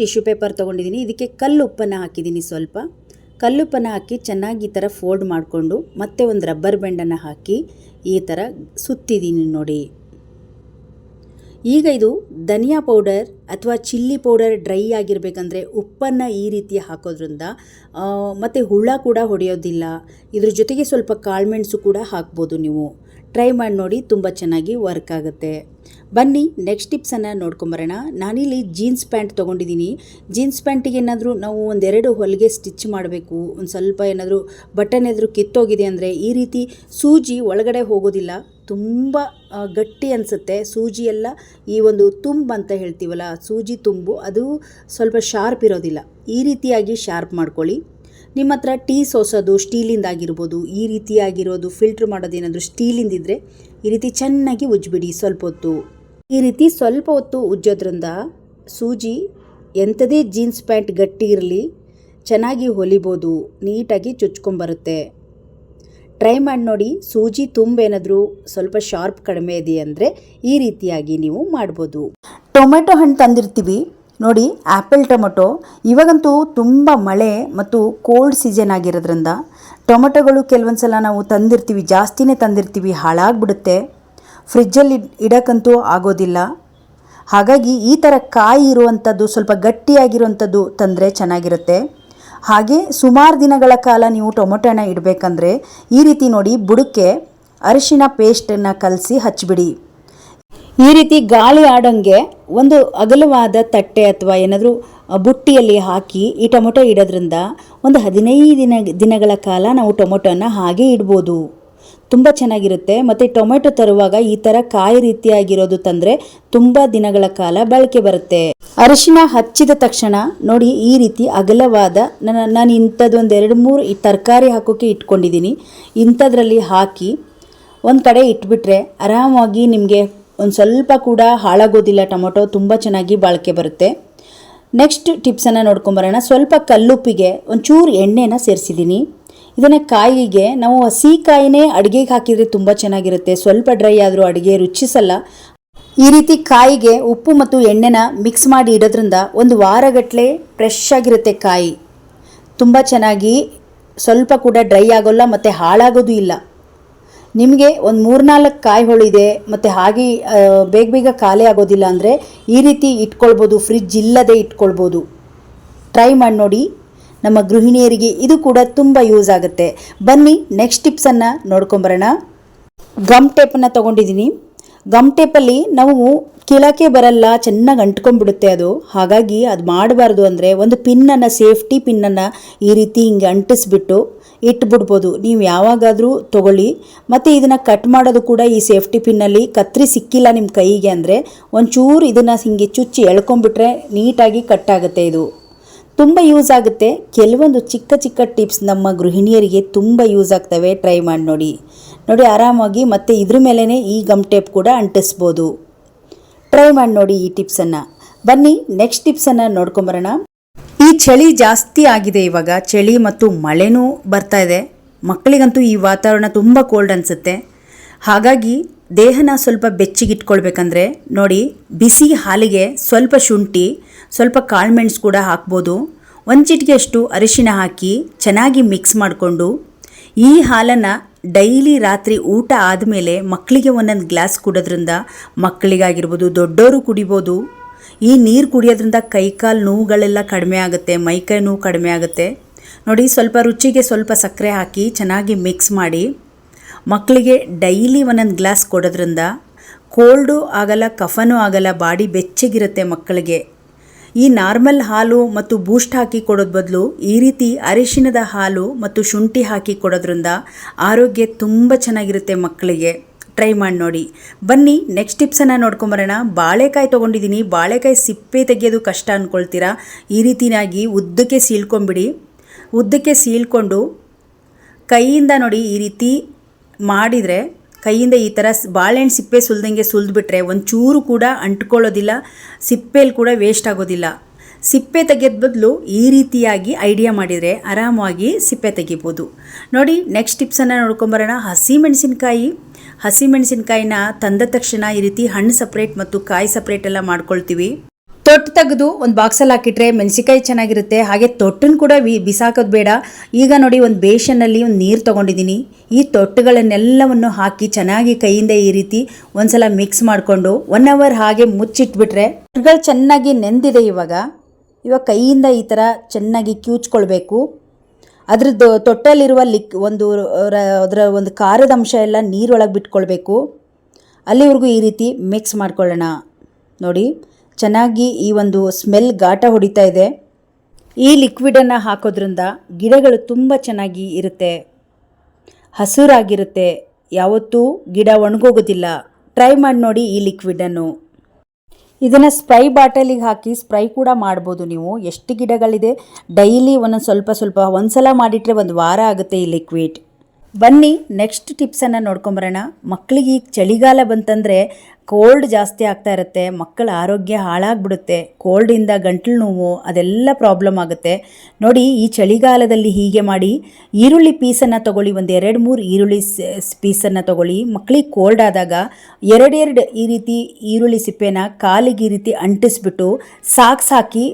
Tissue paper ತೊಗೊಂಡಿದ್ದೀನಿ. ಇದಕ್ಕೆ ಕಲ್ಲುಪ್ಪನ್ನು ಹಾಕಿದ್ದೀನಿ. ಸ್ವಲ್ಪ ಕಲ್ಲುಪ್ಪನ್ನು ಹಾಕಿ ಚೆನ್ನಾಗಿ ಈ ಥರ ಫೋಲ್ಡ್ ಮಾಡಿಕೊಂಡು ಮತ್ತೆ ಒಂದು ರಬ್ಬರ್ ಬ್ಯಾಂಡನ್ನು ಹಾಕಿ ಈ ಥರ ಸುತ್ತಿದ್ದೀನಿ ನೋಡಿ. ಈಗ ಇದು ಧನಿಯಾ ಪೌಡರ್ ಅಥವಾ ಚಿಲ್ಲಿ ಪೌಡರ್ ಡ್ರೈ ಆಗಿರಬೇಕಂದ್ರೆ ಉಪ್ಪನ್ನು ಈ ರೀತಿ ಹಾಕೋದ್ರಿಂದ ಮತ್ತು ಹುಳ ಕೂಡ ಹೊಡೆಯೋದಿಲ್ಲ. ಇದ್ರ ಜೊತೆಗೆ ಸ್ವಲ್ಪ ಕಾಳುಮೆಣಸು ಕೂಡ ಹಾಕ್ಬೋದು. ನೀವು ಟ್ರೈ ಮಾಡಿ ನೋಡಿ, ತುಂಬ ಚೆನ್ನಾಗಿ ವರ್ಕ್ ಆಗುತ್ತೆ. ಬನ್ನಿ ನೆಕ್ಸ್ಟ್ ಟಿಪ್ಸನ್ನು ನೋಡ್ಕೊಂಬರೋಣ. ನಾನಿಲ್ಲಿ ಜೀನ್ಸ್ ಪ್ಯಾಂಟ್ ತೊಗೊಂಡಿದ್ದೀನಿ. ಜೀನ್ಸ್ ಪ್ಯಾಂಟಿಗೆ ಏನಾದರೂ ನಾವು ಒಂದೆರಡು ಹೊಲಿಗೆ ಸ್ಟಿಚ್ ಮಾಡಬೇಕು, ಒಂದು ಸ್ವಲ್ಪ ಏನಾದರೂ ಬಟನ್ ಏನಾದರೂ ಕಿತ್ತೋಗಿದೆ ಅಂದರೆ ಈ ರೀತಿ ಸೂಜಿ ಒಳಗಡೆ ಹೋಗೋದಿಲ್ಲ, ತುಂಬ ಗಟ್ಟಿ ಅನಿಸುತ್ತೆ. ಸೂಜಿ ಎಲ್ಲ ಈ ಒಂದು ತುಂಬು ಅಂತ ಹೇಳ್ತೀವಲ್ಲ, ಸೂಜಿ ತುಂಬು ಅದು ಸ್ವಲ್ಪ ಶಾರ್ಪ್ ಇರೋದಿಲ್ಲ. ಈ ರೀತಿಯಾಗಿ ಶಾರ್ಪ್ ಮಾಡ್ಕೊಳ್ಳಿ. ನಿಮ್ಮ ಹತ್ರ ಟೀ ಸೋಸೋದು ಸ್ಟೀಲಿಂದಾಗಿರ್ಬೋದು, ಈ ರೀತಿಯಾಗಿರೋದು ಫಿಲ್ಟ್ರ್ ಮಾಡೋದೇನಾದರೂ ಸ್ಟೀಲಿಂದಿದ್ದರೆ ಈ ರೀತಿ ಚೆನ್ನಾಗಿ ಉಜ್ಜಿಬಿಡಿ. ಸ್ವಲ್ಪ ಹೊತ್ತು ಈ ರೀತಿ ಸ್ವಲ್ಪ ಹೊತ್ತು ಉಜ್ಜೋದ್ರಿಂದ ಸೂಜಿ ಎಂಥದೇ ಜೀನ್ಸ್ ಪ್ಯಾಂಟ್ ಗಟ್ಟಿ ಇರಲಿ ಚೆನ್ನಾಗಿ ಹೊಲಿಬೋದು, ನೀಟಾಗಿ ಚುಚ್ಕೊಂಬರುತ್ತೆ. ಟ್ರೈ ಮಾಡಿ ನೋಡಿ. ಸೂಜಿ ತುಂಬೇನಾದರೂ ಸ್ವಲ್ಪ ಶಾರ್ಪ್ ಕಡಿಮೆ ಇದೆ ಅಂದರೆ ಈ ರೀತಿಯಾಗಿ ನೀವು ಮಾಡ್ಬೋದು. ಟೊಮೆಟೊ ಹಣ್ಣು ತಂದಿರ್ತೀವಿ ನೋಡಿ, ಆ್ಯಪಲ್ ಟೊಮೆಟೊ. ಇವಾಗಂತೂ ತುಂಬ ಮಳೆ ಮತ್ತು ಕೋಲ್ಡ್ ಸೀಸನ್ ಆಗಿರೋದ್ರಿಂದ ಟೊಮೆಟೊಗಳು ಕೆಲವೊಂದು ಸಲ ನಾವು ತಂದಿರ್ತೀವಿ, ಜಾಸ್ತಿನೇ ತಂದಿರ್ತೀವಿ, ಹಾಳಾಗ್ಬಿಡುತ್ತೆ. ಫ್ರಿಜ್ಜಲ್ಲಿ ಇಡೋಕ್ಕಂತೂ ಆಗೋದಿಲ್ಲ. ಹಾಗಾಗಿ ಈ ಥರ ಕಾಯಿ ಇರುವಂಥದ್ದು ಸ್ವಲ್ಪ ಗಟ್ಟಿಯಾಗಿರುವಂಥದ್ದು ತಂದರೆ ಚೆನ್ನಾಗಿರುತ್ತೆ. ಹಾಗೆ ಸುಮಾರು ದಿನಗಳ ಕಾಲ ನೀವು ಟೊಮೆಟೊನ ಇಡಬೇಕಂದ್ರೆ ಈ ರೀತಿ ನೋಡಿ, ಬುಡಕ್ಕೆ ಅರಿಶಿನ ಪೇಸ್ಟನ್ನು ಕಲಸಿ ಹಚ್ಚಿಬಿಡಿ. ಈ ರೀತಿ ಗಾಳಿ ಆಡೋಂಗೆ ಒಂದು ಅಗಲವಾದ ತಟ್ಟೆ ಅಥವಾ ಏನಾದರೂ ಬುಟ್ಟಿಯಲ್ಲಿ ಹಾಕಿ ಈ ಟೊಮೆಟೊ ಇಡೋದ್ರಿಂದ ಒಂದು 15 ದಿನಗಳ ಕಾಲ ನಾವು ಟೊಮೆಟೊನ ಹಾಗೆ ಇಡ್ಬೋದು. ತುಂಬ ಚೆನ್ನಾಗಿರುತ್ತೆ. ಮತ್ತು ಟೊಮೆಟೊ ತರುವಾಗ ಈ ಥರ ಕಾಯಿ ರೀತಿಯಾಗಿರೋದು ತಂದರೆ ತುಂಬ ದಿನಗಳ ಕಾಲ ಬಳಕೆ ಬರುತ್ತೆ. ಅರಿಶಿನ ಹಚ್ಚಿದ ತಕ್ಷಣ ನೋಡಿ ಈ ರೀತಿ ಅಗಲವಾದ ನಾನು ಇಂಥದ್ದು ಒಂದು 2-3 ತರಕಾರಿ ಹಾಕೋಕ್ಕೆ ಇಟ್ಕೊಂಡಿದ್ದೀನಿ. ಇಂಥದ್ರಲ್ಲಿ ಹಾಕಿ ಒಂದು ಕಡೆ ಇಟ್ಬಿಟ್ರೆ ಆರಾಮಾಗಿ ನಿಮಗೆ ಒಂದು ಸ್ವಲ್ಪ ಕೂಡ ಹಾಳಾಗೋದಿಲ್ಲ. ಟೊಮೆಟೊ ತುಂಬ ಚೆನ್ನಾಗಿ ಬಾಳಿಕೆ ಬರುತ್ತೆ. ನೆಕ್ಸ್ಟ್ ಟಿಪ್ಸನ್ನು ನೋಡ್ಕೊಂಬರೋಣ. ಸ್ವಲ್ಪ ಕಲ್ಲುಪ್ಪಿಗೆ ಒಂಚೂರು ಎಣ್ಣೆನ ಸೇರಿಸಿದ್ದೀನಿ. ಇದನ್ನು ಕಾಯಿಗೆ ನಾವು ಹಸಿ ಕಾಯಿನೇ ಅಡುಗೆಗೆ ಹಾಕಿದರೆ ತುಂಬ ಚೆನ್ನಾಗಿರುತ್ತೆ. ಸ್ವಲ್ಪ ಡ್ರೈ ಆದರೂ ಅಡುಗೆ ರುಚಿಸಲ್ಲ. ಈ ರೀತಿ ಕಾಯಿಗೆ ಉಪ್ಪು ಮತ್ತು ಎಣ್ಣೆನ ಮಿಕ್ಸ್ ಮಾಡಿ ಇಡೋದ್ರಿಂದ ಒಂದು ವಾರಗಟ್ಟಲೆ ಫ್ರೆಶ್ ಆಗಿರುತ್ತೆ ಕಾಯಿ. ತುಂಬ ಚೆನ್ನಾಗಿ ಸ್ವಲ್ಪ ಕೂಡ ಡ್ರೈ ಆಗೋಲ್ಲ ಮತ್ತು ಹಾಳಾಗೋದು ಇಲ್ಲ. ನಿಮಗೆ ಒಂದು 3-4 ಕಾಯಿ ಹೊಳಿದೆ ಮತ್ತು ಹಾಗೆ ಬೇಗ ಖಾಲಿ ಆಗೋದಿಲ್ಲ ಅಂದರೆ ಈ ರೀತಿ ಇಟ್ಕೊಳ್ಬೋದು, ಫ್ರಿಜ್ ಇಲ್ಲದೆ ಇಟ್ಕೊಳ್ಬೋದು. ಟ್ರೈ ಮಾಡಿ ನೋಡಿ. ನಮ್ಮ ಗೃಹಿಣಿಯರಿಗೆ ಇದು ಕೂಡ ತುಂಬ ಯೂಸ್ ಆಗುತ್ತೆ. ಬನ್ನಿ ನೆಕ್ಸ್ಟ್ ಟಿಪ್ಸನ್ನು ನೋಡ್ಕೊಂಬರೋಣ. ಗಮ್ ಟೇಪನ್ನು ತೊಗೊಂಡಿದ್ದೀನಿ. ಗಮ್ ಟೇಪಲ್ಲಿ ನಾವು ಕೀಳಕ್ಕೆ ಬರಲ್ಲ, ಚೆನ್ನಾಗಿ ಅಂಟ್ಕೊಂಡ್ಬಿಡುತ್ತೆ ಅದು. ಹಾಗಾಗಿ ಅದು ಮಾಡಬಾರ್ದು ಅಂದರೆ ಒಂದು ಪಿನ್ನನ್ನು, ಸೇಫ್ಟಿ ಪಿನ್ನನ್ನು ಈ ರೀತಿ ಹಿಂಗೆ ಅಂಟಿಸ್ಬಿಟ್ಟು ಇಟ್ಬಿಡ್ಬೋದು. ನೀವು ಯಾವಾಗಾದರೂ ತೊಗೊಳ್ಳಿ. ಮತ್ತು ಇದನ್ನು ಕಟ್ ಮಾಡೋದು ಕೂಡ ಈ ಸೇಫ್ಟಿ ಪಿನ್ನಲ್ಲಿ ಕತ್ರಿ ಸಿಕ್ಕಿಲ್ಲ ನಿಮ್ಮ ಕೈಗೆ ಅಂದರೆ ಒಂಚೂರು ಇದನ್ನು ಹಿಂಗೆ ಚುಚ್ಚಿ ಎಳ್ಕೊಂಬಿಟ್ರೆ ನೀಟಾಗಿ ಕಟ್ ಆಗುತ್ತೆ. ಇದು ತುಂಬ ಯೂಸ್ ಆಗುತ್ತೆ. ಕೆಲವೊಂದು ಚಿಕ್ಕ ಚಿಕ್ಕ ಟಿಪ್ಸ್ ನಮ್ಮ ಗೃಹಿಣಿಯರಿಗೆ ತುಂಬ ಯೂಸ್ ಆಗ್ತವೆ. ಟ್ರೈ ಮಾಡಿ ನೋಡಿ. ಆರಾಮಾಗಿ ಮತ್ತು ಇದ್ರ ಮೇಲೇ ಈ ಗಮ್ ಟೇಪ್ ಕೂಡ ಅಂಟಿಸ್ಬೋದು. ಟ್ರೈ ಮಾಡಿ ನೋಡಿ ಈ ಟಿಪ್ಸನ್ನು. ಬನ್ನಿ ನೆಕ್ಸ್ಟ್ ಟಿಪ್ಸನ್ನು ನೋಡ್ಕೊಂಬರೋಣ. ಈ ಚಳಿ ಜಾಸ್ತಿ ಆಗಿದೆ ಇವಾಗ. ಚಳಿ ಮತ್ತು ಮಳೆನೂ ಬರ್ತಾ ಇದೆ. ಮಕ್ಕಳಿಗಂತೂ ಈ ವಾತಾವರಣ ತುಂಬ ಕೋಲ್ಡ್ ಅನಿಸುತ್ತೆ. ಹಾಗಾಗಿ ದೇಹನ ಸ್ವಲ್ಪ ಬೆಚ್ಚಗಿಟ್ಕೊಳ್ಬೇಕಂದ್ರೆ ನೋಡಿ, ಬಿಸಿ ಹಾಲಿಗೆ ಸ್ವಲ್ಪ ಶುಂಠಿ, ಸ್ವಲ್ಪ ಕಾಳುಮೆಣಸು ಕೂಡ ಹಾಕ್ಬೋದು. ಒಂದು ಚಿಟಿಕೆಯಷ್ಟು ಅರಿಶಿನ ಹಾಕಿ ಚೆನ್ನಾಗಿ ಮಿಕ್ಸ್ ಮಾಡಿಕೊಂಡು ಈ ಹಾಲನ್ನು ಡೈಲಿ ರಾತ್ರಿ ಊಟ ಆದಮೇಲೆ ಮಕ್ಕಳಿಗೆ ಒಂದೊಂದು ಗ್ಲಾಸ್ ಕುಡೋದ್ರಿಂದ ಮಕ್ಕಳಿಗಾಗಿರ್ಬೋದು, ದೊಡ್ಡವರು ಕುಡಿಬೋದು. ಈ ನೀರು ಕುಡಿಯೋದ್ರಿಂದ ಕೈಕಾಲು ನೋವುಗಳೆಲ್ಲ ಕಡಿಮೆ ಆಗುತ್ತೆ, ಮೈಕೈ ನೋವು ಕಡಿಮೆ ಆಗುತ್ತೆ. ನೋಡಿ, ಸ್ವಲ್ಪ ರುಚಿಗೆ ಸ್ವಲ್ಪ ಸಕ್ಕರೆ ಹಾಕಿ ಚೆನ್ನಾಗಿ ಮಿಕ್ಸ್ ಮಾಡಿ ಮಕ್ಕಳಿಗೆ ಡೈಲಿ ಒಂದೊಂದು ಗ್ಲಾಸ್ ಕೊಡೋದ್ರಿಂದ ಕೋಲ್ಡು ಆಗಲ್ಲ, ಕಫನೂ ಆಗಲ್ಲ, ಬಾಡಿ ಬೆಚ್ಚಗಿರುತ್ತೆ ಮಕ್ಕಳಿಗೆ. ಈ ನಾರ್ಮಲ್ ಹಾಲು ಮತ್ತು ಬೂಸ್ಟ್ ಹಾಕಿ ಕೊಡೋದು ಬದಲು ಈ ರೀತಿ ಅರಿಶಿಣದ ಹಾಲು ಮತ್ತು ಶುಂಠಿ ಹಾಕಿ ಕೊಡೋದ್ರಿಂದ ಆರೋಗ್ಯ ತುಂಬ ಚೆನ್ನಾಗಿರುತ್ತೆ ಮಕ್ಕಳಿಗೆ. ಟ್ರೈ ಮಾಡಿ ನೋಡಿ. ಬನ್ನಿ ನೆಕ್ಸ್ಟ್ ಟಿಪ್ಸನ್ನು ನೋಡ್ಕೊಂಬರೋಣ. ಬಾಳೆಕಾಯಿ ತೊಗೊಂಡಿದ್ದೀನಿ. ಬಾಳೆಕಾಯಿ ಸಿಪ್ಪೆ ತೆಗೆಯೋದು ಕಷ್ಟ ಅಂದ್ಕೊಳ್ತೀರಾ. ಈ ರೀತಿಯಾಗಿ ಉದ್ದಕ್ಕೆ ಸೀಳ್ಕೊಂಬಿಡಿ. ಉದ್ದಕ್ಕೆ ಸೀಳ್ಕೊಂಡು ಕೈಯಿಂದ ನೋಡಿ ಈ ರೀತಿ ಮಾಡಿದರೆ, ಕೈಯಿಂದ ಈ ಥರ ಬಾಳೆಹಣ್ಣು ಸಿಪ್ಪೆ ಸುಲಿದಂಗೆ ಸುಲಿದ್ಬಿಟ್ರೆ ಒಂಚೂರು ಕೂಡ ಅಂಟ್ಕೊಳ್ಳೋದಿಲ್ಲ, ಸಿಪ್ಪೆಯಲ್ಲಿ ಕೂಡ ವೇಸ್ಟ್ ಆಗೋದಿಲ್ಲ. ಸಿಪ್ಪೆ ತೆಗೆಯೋದು ಬದಲು ಈ ರೀತಿಯಾಗಿ ಐಡಿಯಾ ಮಾಡಿದರೆ ಆರಾಮಾಗಿ ಸಿಪ್ಪೆ ತೆಗಿಬೋದು. ನೋಡಿ, ನೆಕ್ಸ್ಟ್ ಟಿಪ್ಸನ್ನು ನೋಡ್ಕೊಂಬರೋಣ. ಹಸಿಮೆಣಸಿನ್ಕಾಯಿನ ತಂದ ತಕ್ಷಣ ಈ ರೀತಿ ಹಣ್ಣು ಸಪ್ರೇಟ್ ಮತ್ತು ಕಾಯಿ ಸಪ್ರೇಟ್ ಎಲ್ಲ ಮಾಡ್ಕೊಳ್ತೀವಿ. ತೊಟ್ಟು ತೆಗೆದು ಒಂದು ಬಾಕ್ಸಲ್ಲಿ ಹಾಕಿಟ್ರೆ ಮೆಣಸಿಕಾಯಿ ಚೆನ್ನಾಗಿರುತ್ತೆ. ಹಾಗೆ ತೊಟ್ಟನ್ನು ಕೂಡ ಬಿಸಾಕೋದು ಬೇಡ. ಈಗ ನೋಡಿ ಒಂದು ಬೇಷನ್ನಲ್ಲಿ ಒಂದು ನೀರು ತೊಗೊಂಡಿದ್ದೀನಿ. ಈ ತೊಟ್ಟುಗಳನ್ನೆಲ್ಲವನ್ನು ಹಾಕಿ ಚೆನ್ನಾಗಿ ಕೈಯಿಂದ ಈ ರೀತಿ ಒಂದ್ಸಲ ಮಿಕ್ಸ್ ಮಾಡಿಕೊಂಡು 1 ಅವರ್ ಹಾಗೆ ಮುಚ್ಚಿಟ್ಬಿಟ್ರೆ ತೊಟ್ಟುಗಳು ಚೆನ್ನಾಗಿ ನೆಂದಿದೆ. ಇವಾಗ ಕೈಯಿಂದ ಈ ಥರ ಚೆನ್ನಾಗಿ ಕಿವುಚ್ಕೊಳ್ಬೇಕು. ಅದ್ರದ್ದು ತೊಟ್ಟಲ್ಲಿರುವ ಅದರ ಒಂದು ಖಾರದ ಅಂಶ ಎಲ್ಲ ನೀರೊಳಗೆ ಬಿಟ್ಕೊಳ್ಬೇಕು. ಅಲ್ಲಿವರೆಗೂ ಈ ರೀತಿ ಮಿಕ್ಸ್ ಮಾಡ್ಕೊಳ್ಳೋಣ. ನೋಡಿ ಚೆನ್ನಾಗಿ ಈ ಒಂದು ಸ್ಮೆಲ್ ಘಾಟ ಹೊಡಿತಾ ಇದೆ. ಈ ಲಿಕ್ವಿಡನ್ನು ಹಾಕೋದ್ರಿಂದ ಗಿಡಗಳು ತುಂಬ ಚೆನ್ನಾಗಿ ಇರುತ್ತೆ, ಹಸುರಾಗಿರುತ್ತೆ, ಯಾವತ್ತೂ ಗಿಡ ಒಣಗೋಗೋದಿಲ್ಲ. ಟ್ರೈ ಮಾಡಿ ನೋಡಿ ಈ ಲಿಕ್ವಿಡನ್ನು. ಇದನ್ನು ಸ್ಪ್ರೈ ಬಾಟಲಿಗೆ ಹಾಕಿ ಸ್ಪ್ರೈ ಕೂಡ ಮಾಡ್ಬೋದು ನೀವು. ಎಷ್ಟು ಗಿಡಗಳಿದೆ ಡೈಲಿ ಒಂದೊಂದು ಸ್ವಲ್ಪ ಒಂದ್ಸಲ ಮಾಡಿಟ್ರೆ 1 ವಾರ ಆಗುತ್ತೆ ಈ ಲಿಕ್ವಿಡ್. ಬನ್ನಿ ನೆಕ್ಸ್ಟ್ ಟಿಪ್ಸನ್ನು ನೋಡ್ಕೊಂಬರೋಣ. ಮಕ್ಕಳಿಗೆ ಈಗ ಚಳಿಗಾಲ ಬಂತಂದರೆ ಕೋಲ್ಡ್ ಜಾಸ್ತಿ ಆಗ್ತಾ ಇರುತ್ತೆ, ಮಕ್ಕಳ ಆರೋಗ್ಯ ಹಾಳಾಗ್ಬಿಡುತ್ತೆ. ಕೋಲ್ಡಿಂದ ಗಂಟಲು ನೋವು ಅದೆಲ್ಲ ಪ್ರಾಬ್ಲಮ್ ಆಗುತ್ತೆ. ನೋಡಿ ಈ ಚಳಿಗಾಲದಲ್ಲಿ ಹೀಗೆ ಮಾಡಿ, ಈರುಳ್ಳಿ ಪೀಸನ್ನು ತೊಗೊಳ್ಳಿ, 2-3 ಈರುಳ್ಳಿ ಪೀಸನ್ನು ತೊಗೊಳ್ಳಿ. ಮಕ್ಕಳಿಗೆ ಕೋಲ್ಡ್ ಆದಾಗ 2 ಈ ರೀತಿ ಈರುಳ್ಳಿ ಸಿಪ್ಪೆನ ಕಾಲಿಗೆ ಈ ರೀತಿ ಅಂಟಿಸ್ಬಿಟ್ಟು ಸಾಕ್ಸ್ ಹಾಕಿ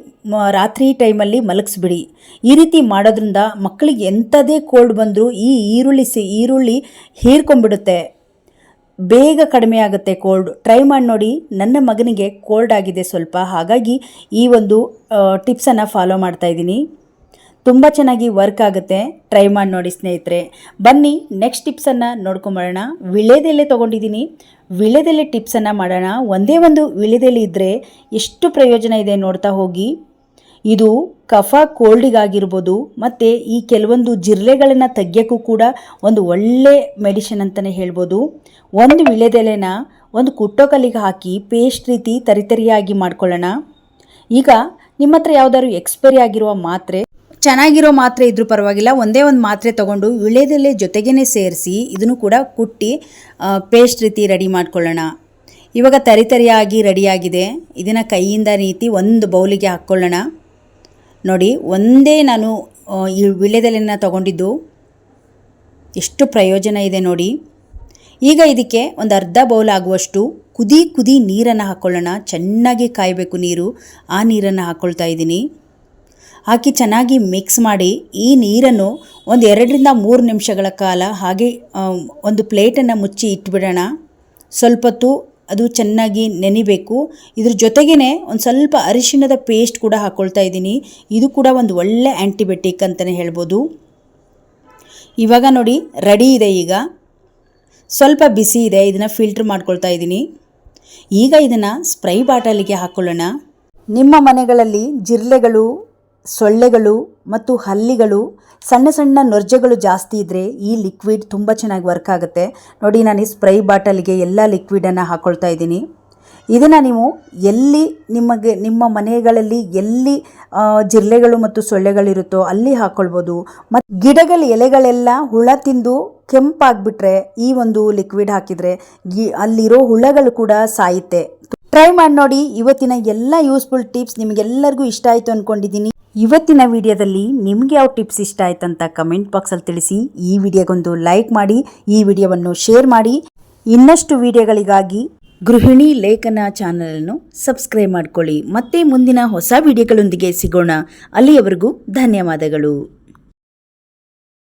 ರಾತ್ರಿ ಟೈಮಲ್ಲಿ ಮಲಗಿಸ್ಬಿಡಿ. ಈ ರೀತಿ ಮಾಡೋದ್ರಿಂದ ಮಕ್ಕಳಿಗೆ ಎಂಥದೇ ಕೋಲ್ಡ್ ಬಂದರೂ ಈ ಈರುಳ್ಳಿ ಹೀರ್ಕೊಂಡ್ಬಿಡುತ್ತೆ, ಬೇಗ ಕಡಿಮೆ ಆಗುತ್ತೆ ಕೋಲ್ಡ್. ಟ್ರೈ ಮಾಡಿ ನೋಡಿ. ನನ್ನ ಮಗನಿಗೆ ಕೋಲ್ಡ್ ಆಗಿದೆ ಸ್ವಲ್ಪ, ಹಾಗಾಗಿ ಈ ಒಂದು ಟಿಪ್ಸನ್ನು ಫಾಲೋ ಮಾಡ್ತಾ ಇದ್ದೀನಿ. ತುಂಬ ಚೆನ್ನಾಗಿ ವರ್ಕ್ ಆಗುತ್ತೆ. ಟ್ರೈ ಮಾಡಿ ನೋಡಿ ಸ್ನೇಹಿತರೆ. ಬನ್ನಿ ನೆಕ್ಸ್ಟ್ ಟಿಪ್ಸನ್ನು ನೋಡ್ಕೊಂಬರೋಣ. ವಿಳೆದೆಲೆ ತೊಗೊಂಡಿದ್ದೀನಿ. ವಿಳೆದೆಲೆ ಟಿಪ್ಸನ್ನು ಮಾಡೋಣ. ಒಂದೇ ಒಂದು ವಿಳೆದೆಲೆ ಇದ್ದರೆ ಎಷ್ಟು ಪ್ರಯೋಜನ ಇದೆ ನೋಡ್ತಾ ಹೋಗಿ. ಇದು ಕಫ ಕೋಲ್ಡಿಗಾಗಿರ್ಬೋದು ಮತ್ತು ಈ ಕೆಲವೊಂದು ಜಿರಳೆಗಳನ್ನು ತೆಗಿಯೋಕ್ಕೂ ಕೂಡ ಒಂದು ಒಳ್ಳೆ ಮೆಡಿಷನ್ ಅಂತಲೇ ಹೇಳ್ಬೋದು. ಒಂದು ವಿಳೆದೆಲೆನ ಒಂದು ಕುಟ್ಟೋಕಲ್ಲಿಗೆ ಹಾಕಿ ಪೇಸ್ಟ್ ರೀತಿ ತರಿತರಿಯಾಗಿ ಮಾಡ್ಕೊಳ್ಳೋಣ. ಈಗ ನಿಮ್ಮ ಹತ್ರ ಯಾವುದಾದ್ರು ಎಕ್ಸ್ಪೈರಿ ಆಗಿರುವ ಮಾತ್ರೆ, ಚೆನ್ನಾಗಿರೋ ಮಾತ್ರೆ ಇದ್ರೂ ಪರವಾಗಿಲ್ಲ, ಒಂದೇ ಒಂದು ಮಾತ್ರೆ ತೊಗೊಂಡು ವಿಳೆದೆಲೆ ಜೊತೆಗೇ ಸೇರಿಸಿ ಇದನ್ನು ಕೂಡ ಕುಟ್ಟಿ ಪೇಸ್ಟ್ ರೀತಿ ರೆಡಿ ಮಾಡ್ಕೊಳ್ಳೋಣ. ಇವಾಗ ತರಿತರಿಯಾಗಿ ರೆಡಿಯಾಗಿದೆ. ಇದನ್ನು ಕೈಯಿಂದ ರೀತಿ ಒಂದು ಬೌಲಿಗೆ ಹಾಕ್ಕೊಳ್ಳೋಣ. ನೋಡಿ ಒಂದೇ ನಾನು ಈ ವಿಳೆದೆಲೆನ ತಗೊಂಡಿದ್ದು, ಎಷ್ಟು ಪ್ರಯೋಜನ ಇದೆ ನೋಡಿ. ಈಗ ಇದಕ್ಕೆ ಒಂದು ಅರ್ಧ ಬೌಲ್ ಆಗುವಷ್ಟು ಕುದಿ ನೀರನ್ನು ಹಾಕ್ಕೊಳ್ಳೋಣ. ಚೆನ್ನಾಗಿ ಕಾಯಬೇಕು ನೀರು. ಆ ನೀರನ್ನು ಹಾಕ್ಕೊಳ್ತಾ ಇದ್ದೀನಿ. ಹಾಕಿ ಚೆನ್ನಾಗಿ ಮಿಕ್ಸ್ ಮಾಡಿ ಈ ನೀರನ್ನು ಒಂದು 2-3 ನಿಮಿಷಗಳ ಕಾಲ ಹಾಗೆ ಒಂದು ಪ್ಲೇಟನ್ನು ಮುಚ್ಚಿ ಇಟ್ಬಿಡೋಣ. ಸ್ವಲ್ಪ ಹೊತ್ತು ಅದು ಚೆನ್ನಾಗಿ ನೆನಿಬೇಕು. ಇದ್ರ ಜೊತೆಗೇ ಒಂದು ಸ್ವಲ್ಪ ಅರಿಶಿಣದ ಪೇಸ್ಟ್ ಕೂಡ ಹಾಕ್ಕೊಳ್ತಾ ಇದ್ದೀನಿ. ಇದು ಕೂಡ ಒಂದು ಒಳ್ಳೆ ಆ್ಯಂಟಿಬಯೋಟಿಕ್ ಅಂತಲೇ ಹೇಳ್ಬೋದು. ಇವಾಗ ನೋಡಿ ರೆಡಿ ಇದೆ. ಈಗ ಸ್ವಲ್ಪ ಬಿಸಿ ಇದೆ, ಇದನ್ನು ಫಿಲ್ಟ್ರ್ ಮಾಡ್ಕೊಳ್ತಾ ಇದ್ದೀನಿ. ಈಗ ಇದನ್ನು ಸ್ಪ್ರೈ ಬಾಟಲಿಗೆ ಹಾಕ್ಕೊಳ್ಳೋಣ. ನಿಮ್ಮ ಮನೆಗಳಲ್ಲಿ ಜಿರಳೆಗಳು, ಸೊಳ್ಳೆಗಳು ಮತ್ತು ಹಲ್ಲಿಗಳು, ಸಣ್ಣ ನೊರ್ಜೆಗಳು ಜಾಸ್ತಿ ಇದ್ದರೆ ಈ ಲಿಕ್ವಿಡ್ ತುಂಬ ಚೆನ್ನಾಗಿ ವರ್ಕ್ ಆಗುತ್ತೆ. ನೋಡಿ ನಾನು ಈ ಸ್ಪ್ರೈ ಬಾಟಲಿಗೆ ಎಲ್ಲ ಲಿಕ್ವಿಡನ್ನು ಹಾಕ್ಕೊಳ್ತಾ ಇದ್ದೀನಿ. ಇದನ್ನು ನೀವು ಎಲ್ಲಿ ನಿಮ್ಮ ಮನೆಗಳಲ್ಲಿ ಎಲ್ಲಿ ಜಿರಳೆಗಳು ಮತ್ತು ಸೊಳ್ಳೆಗಳಿರುತ್ತೋ ಅಲ್ಲಿ ಹಾಕ್ಕೊಳ್ಬೋದು. ಮತ್ತು ಗಿಡಗಳ ಎಲೆಗಳೆಲ್ಲ ಹುಳ ತಿಂದು ಕೆಂಪಾಗಿಬಿಟ್ರೆ ಈ ಒಂದು ಲಿಕ್ವಿಡ್ ಹಾಕಿದರೆ ಅಲ್ಲಿರೋ ಹುಳಗಳು ಕೂಡ ಸಾಯುತ್ತೆ. ಟ್ರೈ ಮಾಡಿ ನೋಡಿ. ಇವತ್ತಿನ ಎಲ್ಲ ಯೂಸ್ಫುಲ್ ಟಿಪ್ಸ್ ನಿಮಗೆಲ್ಲರಿಗೂ ಇಷ್ಟ ಆಯಿತು ಅಂದ್ಕೊಂಡಿದ್ದೀನಿ. ಇವತ್ತಿನ ವಿಡಿಯೋದಲ್ಲಿ ನಿಮಗೆ ಯಾವ ಟಿಪ್ಸ್ ಇಷ್ಟ ಆಯ್ತಂತ ಕಮೆಂಟ್ ಬಾಕ್ಸಲ್ಲಿ ತಿಳಿಸಿ. ಈ ವಿಡಿಯೋಗೊಂದು ಲೈಕ್ ಮಾಡಿ, ಈ ವಿಡಿಯೋವನ್ನು ಶೇರ್ ಮಾಡಿ. ಇನ್ನಷ್ಟು ವಿಡಿಯೋಗಳಿಗಾಗಿ ಗೃಹಿಣಿ ಲೇಖನ ಚಾನಲನ್ನು ಸಬ್ಸ್ಕ್ರೈಬ್ ಮಾಡ್ಕೊಳ್ಳಿ. ಮತ್ತೆ ಮುಂದಿನ ಹೊಸ ವಿಡಿಯೋಗಳೊಂದಿಗೆ ಸಿಗೋಣ. ಅಲ್ಲಿಯವರೆಗೂ ಧನ್ಯವಾದಗಳು.